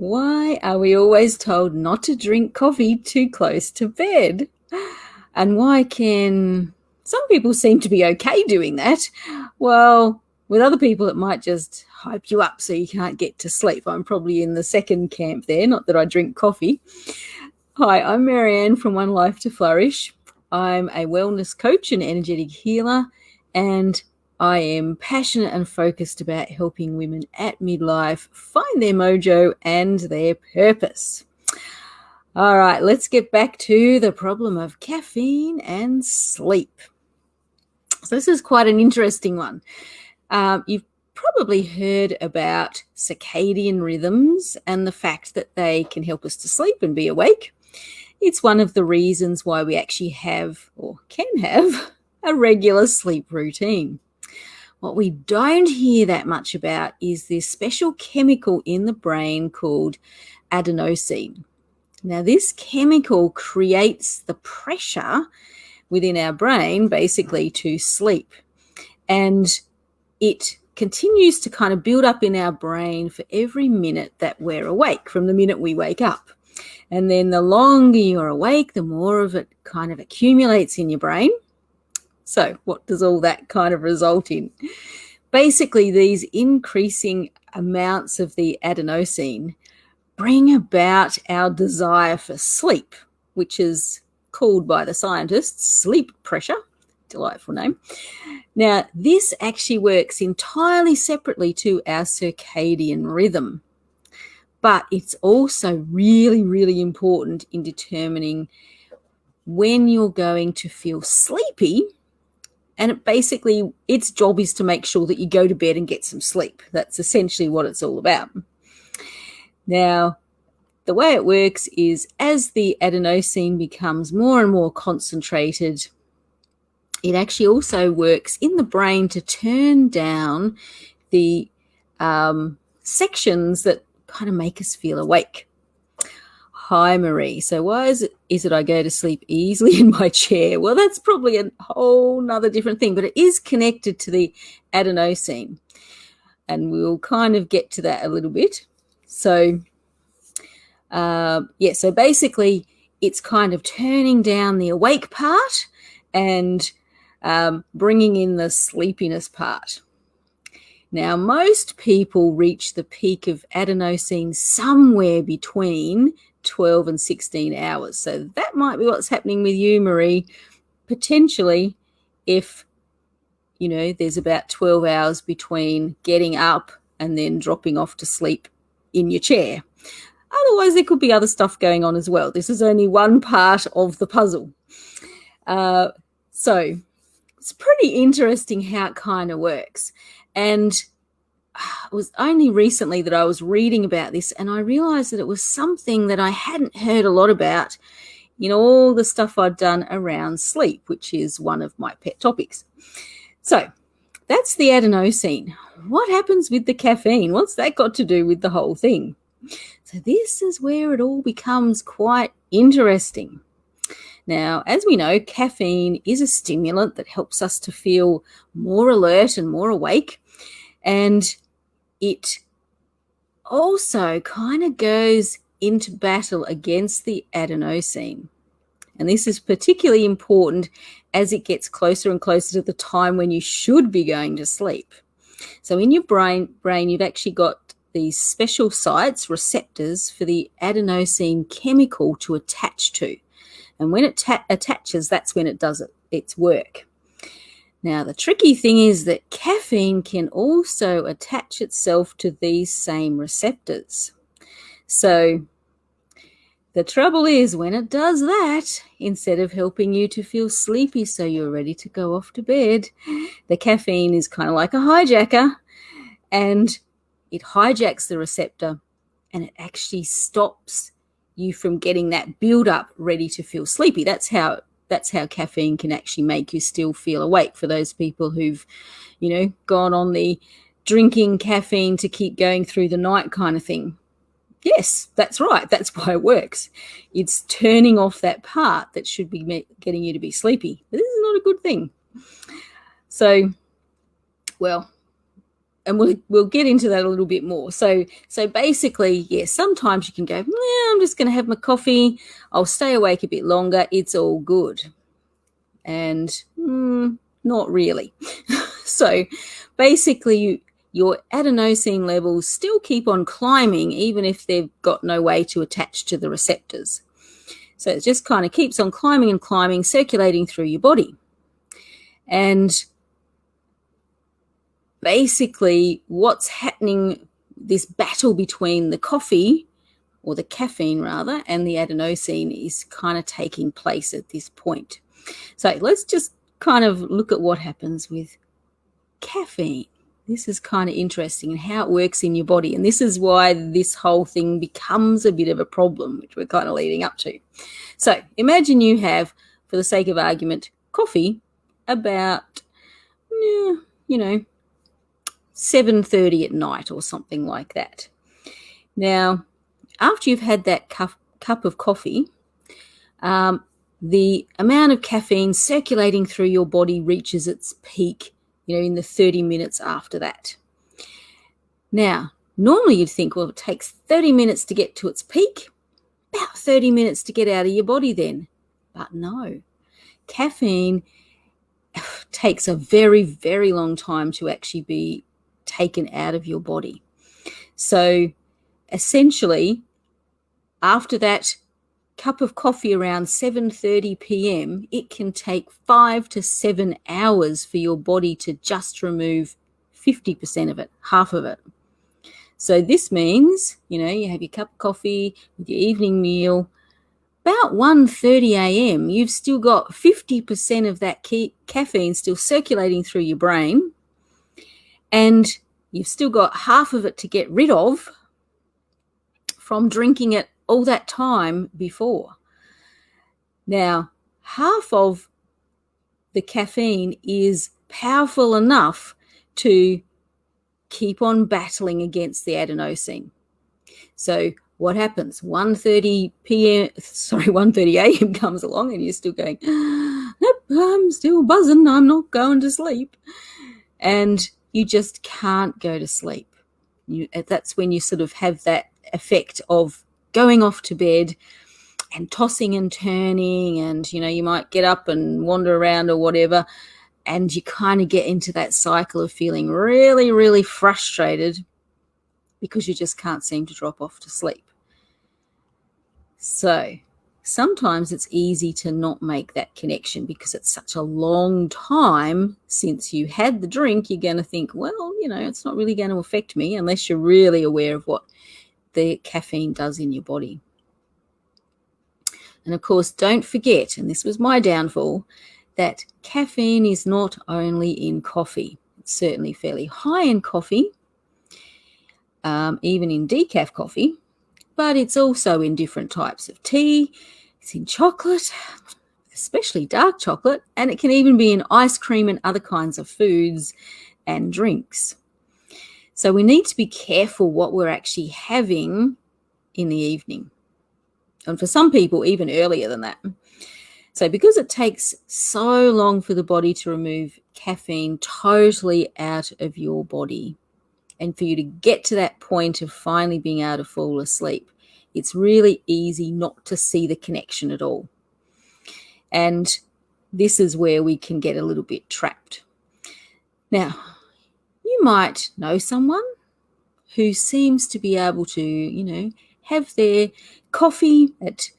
Why are we always told not to drink coffee too close to bed? And why can some people seem to be okay doing that? Well, with other people, it might just hype you up so you can't get to sleep. I'm probably in the second camp there, not that I drink coffee. Hi, I'm Marianne from One Life to Flourish. I'm a wellness coach and energetic healer, and I am passionate and focused about helping women at midlife find their mojo and their purpose. All right, let's get back to the problem of caffeine and sleep. So this is quite an interesting one. You've probably heard about circadian rhythms and the fact that they can help us to sleep and be awake. It's one of the reasons why we actually have or can have a regular sleep routine. What we don't hear that much about is this special chemical in the brain called adenosine. Now, this chemical creates the pressure within our brain basically to sleep, and it continues to kind of build up in our brain for every minute that we're awake, from the minute we wake up. And then the longer you're awake, the more of it kind of accumulates in your brain. So what does all that kind of result in? Basically, these increasing amounts of the adenosine bring about our desire for sleep, which is called by the scientists sleep pressure. Delightful name. Now, this actually works entirely separately to our circadian rhythm, but it's also really, really important in determining when you're going to feel sleepy. And its job is to make sure that you go to bed and get some sleep. That's essentially what it's all about. Now, the way it works is as the adenosine becomes more and more concentrated, it actually also works in the brain to turn down the sections that kind of make us feel awake. Hi, Marie. So why is it I go to sleep easily in my chair? Well, that's probably a whole nother different thing, but it is connected to the adenosine. And we'll kind of get to that a little bit. So, so basically it's kind of turning down the awake part and bringing in the sleepiness part. Now, most people reach the peak of adenosine somewhere between 12 and 16 hours. So that might be what's happening with you, Marie, potentially if, there's about 12 hours between getting up and then dropping off to sleep in your chair. Otherwise, there could be other stuff going on as well. This is only one part of the puzzle. So it's pretty interesting how it kind of works. And it was only recently that I was reading about this and I realized that it was something that I hadn't heard a lot about in all the stuff I'd done around sleep, which is one of my pet topics. So that's the adenosine. What happens with the caffeine? What's that got to do with the whole thing? So this is where it all becomes quite interesting. Now, as we know, caffeine is a stimulant that helps us to feel more alert and more awake. And it also kind of goes into battle against the adenosine. And this is particularly important as it gets closer and closer to the time when you should be going to sleep. So in your brain, you've actually got these special sites, receptors, for the adenosine chemical to attach to. And when it attaches, that's when it does its work. Now, the tricky thing is that caffeine can also attach itself to these same receptors. So the trouble is when it does that, instead of helping you to feel sleepy so you're ready to go off to bed, the caffeine is kind of like a hijacker and it hijacks the receptor and it actually stops you from getting that build up ready to feel sleepy. That's how caffeine can actually make you still feel awake, for those people who've, gone on the drinking caffeine to keep going through the night kind of thing. Yes, that's right. That's why it works. It's turning off that part that should be getting you to be sleepy. But this is not a good thing. So, well, and we'll get into that a little bit more. So basically, yes, sometimes you can go, I'm just going to have my coffee. I'll stay awake a bit longer. It's all good. And not really. So basically, your adenosine levels still keep on climbing, even if they've got no way to attach to the receptors. So it just kind of keeps on climbing and climbing, circulating through your body. And basically, what's happening, this battle between the coffee, or the caffeine rather, and the adenosine is kind of taking place at this point. So let's just kind of look at what happens with caffeine. This is kind of interesting and how it works in your body. And this is why this whole thing becomes a bit of a problem, which we're kind of leading up to. So imagine you have, for the sake of argument, coffee about, 7:30 at night or something like that. Now, after you've had that cup of coffee, the amount of caffeine circulating through your body reaches its peak, in the 30 minutes after that. Now, normally you'd think, well, it takes 30 minutes to get to its peak, about 30 minutes to get out of your body then. But no, caffeine takes a very, very long time to actually be taken out of your body. So essentially, after that cup of coffee around 7:30 p.m., it can take 5 to 7 hours for your body to just remove 50% of it, half of it. So this means, you have your cup of coffee with your evening meal. About 1:30 a.m., you've still got 50% of that caffeine still circulating through your brain, and you've still got half of it to get rid of from drinking it all that time before. Now, half of the caffeine is powerful enough to keep on battling against the adenosine. So what happens? 1:30 a.m. comes along and you're still going, nope, I'm still buzzing, I'm not going to sleep. And you just can't go to sleep. That's when you sort of have that effect of going off to bed and tossing and turning, and you might get up and wander around or whatever, and you kind of get into that cycle of feeling really, really frustrated because you just can't seem to drop off to sleep. So sometimes it's easy to not make that connection because it's such a long time since you had the drink. You're going to think, well, it's not really going to affect me, unless you're really aware of what the caffeine does in your body. And of course, don't forget, and this was my downfall, that caffeine is not only in coffee. It's certainly fairly high in coffee, even in decaf coffee, but it's also in different types of tea. It's in chocolate, especially dark chocolate, and it can even be in ice cream and other kinds of foods and drinks. So we need to be careful what we're actually having in the evening. And for some people, even earlier than that. So because it takes so long for the body to remove caffeine totally out of your body, and for you to get to that point of finally being able to fall asleep, it's really easy not to see the connection at all. And this is where we can get a little bit trapped. Now, you might know someone who seems to be able to, have their coffee at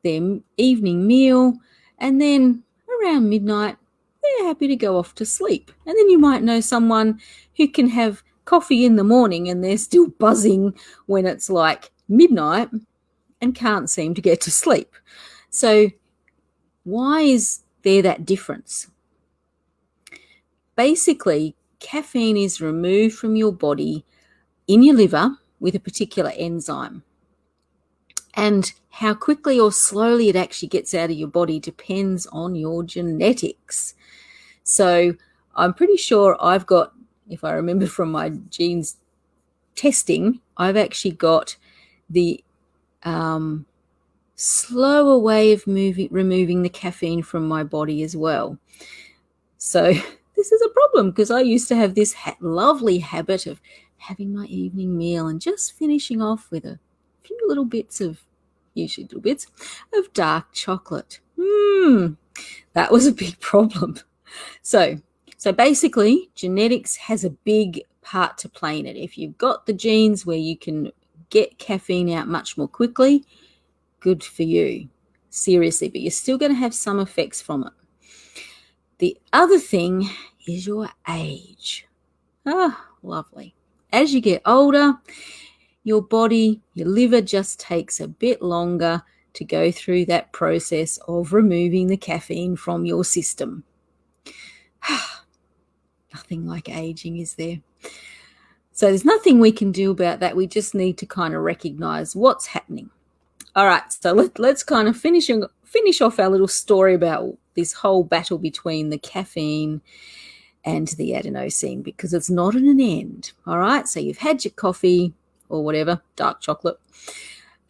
their evening meal, and then around midnight, they're happy to go off to sleep. And then you might know someone who can have coffee in the morning and they're still buzzing when it's like midnight and can't seem to get to sleep. So why is there that difference? Basically, caffeine is removed from your body in your liver with a particular enzyme. And how quickly or slowly it actually gets out of your body depends on your genetics. So I'm pretty sure I've got, if I remember from my genes testing, I've actually got the slower way of removing the caffeine from my body as well. So this is a problem because I used to have this lovely habit of having my evening meal and just finishing off with a few little bits of, usually little bits, of dark chocolate. That was a big problem. So basically, genetics has a big part to play in it. If you've got the genes where you can get caffeine out much more quickly, good for you. Seriously, but you're still going to have some effects from it. The other thing is your age. Lovely. As you get older, your body, your liver just takes a bit longer to go through that process of removing the caffeine from your system. Nothing like aging, is there? So there's nothing we can do about that. We just need to kind of recognize what's happening. All right, so let's kind of finish off our little story about this whole battle between the caffeine and the adenosine, because it's not at an end. All right, so you've had your coffee or whatever, dark chocolate.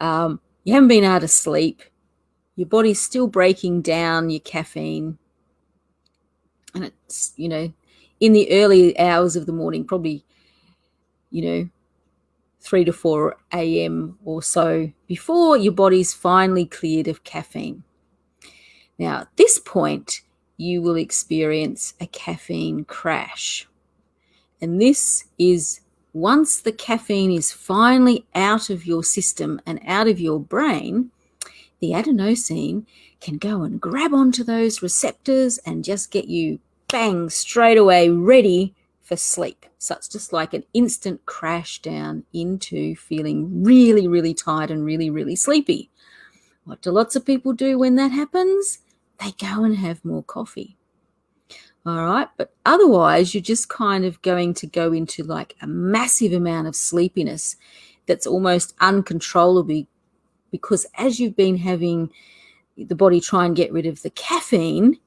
You haven't been able to sleep. Your body's still breaking down your caffeine. And it's, in the early hours of the morning, probably, 3 to 4 a.m. or so, before your body's finally cleared of caffeine. Now, at this point, you will experience a caffeine crash. And this is once the caffeine is finally out of your system and out of your brain, the adenosine can go and grab onto those receptors and just get you, bang, straight away ready for sleep. So it's just like an instant crash down into feeling really, really tired and really, really sleepy. What do lots of people do when that happens? They go and have more coffee. All right, but otherwise you're just kind of going to go into like a massive amount of sleepiness that's almost uncontrollable, because as you've been having the body try and get rid of the caffeine,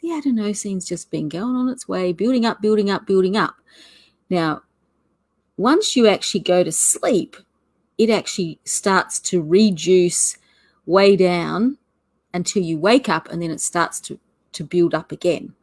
the adenosine's just been going on its way, building up. Now, once you actually go to sleep, it actually starts to reduce way down until you wake up, and then it starts to build up again.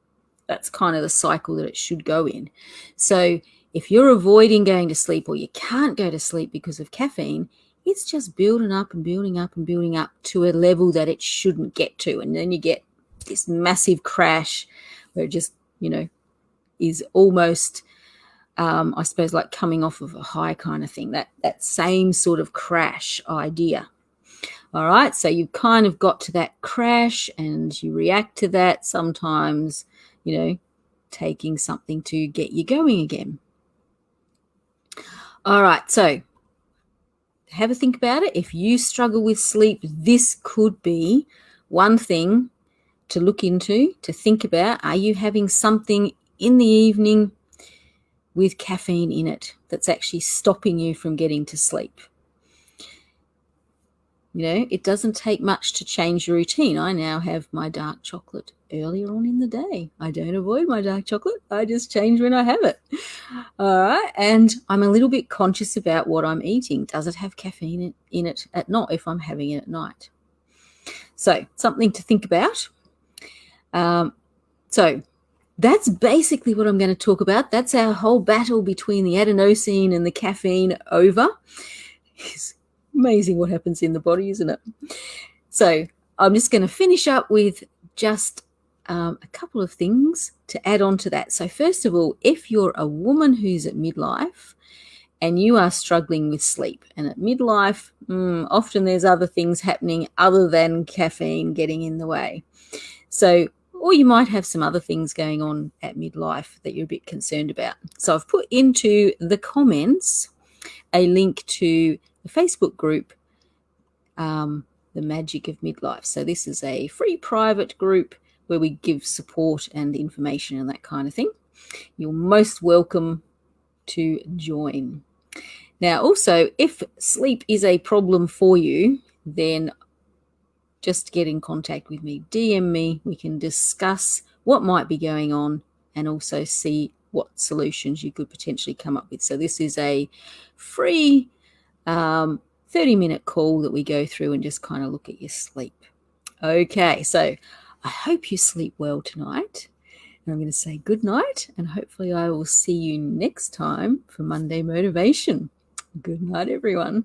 That's kind of the cycle that it should go in. So if you're avoiding going to sleep, or you can't go to sleep because of caffeine, it's just building up to a level that it shouldn't get to. And then you get this massive crash where it just, is almost, I suppose, like coming off of a high kind of thing, that same sort of crash idea. All right, so you've kind of got to that crash and you react to that, sometimes, taking something to get you going again. All right, so have a think about it. If you struggle with sleep, this could be one thing to look into, to think about. Are you having something in the evening with caffeine in it that's actually stopping you from getting to sleep? It doesn't take much to change your routine. I now have my dark chocolate earlier on in the day. I don't avoid my dark chocolate. I just change when I have it. All right. And I'm a little bit conscious about what I'm eating. Does it have caffeine in it at night if I'm having it at night? So something to think about. So that's basically what I'm going to talk about. That's our whole battle between the adenosine and the caffeine over. It's amazing what happens in the body, isn't it? So I'm just going to finish up with just a couple of things to add on to that. So first of all, if you're a woman who's at midlife and you are struggling with sleep, and at midlife, often there's other things happening other than caffeine getting in the way. So, or you might have some other things going on at midlife that you're a bit concerned about. So I've put into the comments a link to the Facebook group, The Magic of Midlife. So this is a free private group where we give support and information and that kind of thing. You're most welcome to join. Now, also, if sleep is a problem for you, then just get in contact with me, DM me. We can discuss what might be going on and also see what solutions you could potentially come up with. So this is a free 30-minute call that we go through and just kind of look at your sleep. Okay, so I hope you sleep well tonight. And I'm going to say good night, and hopefully I will see you next time for Monday Motivation. Good night, everyone.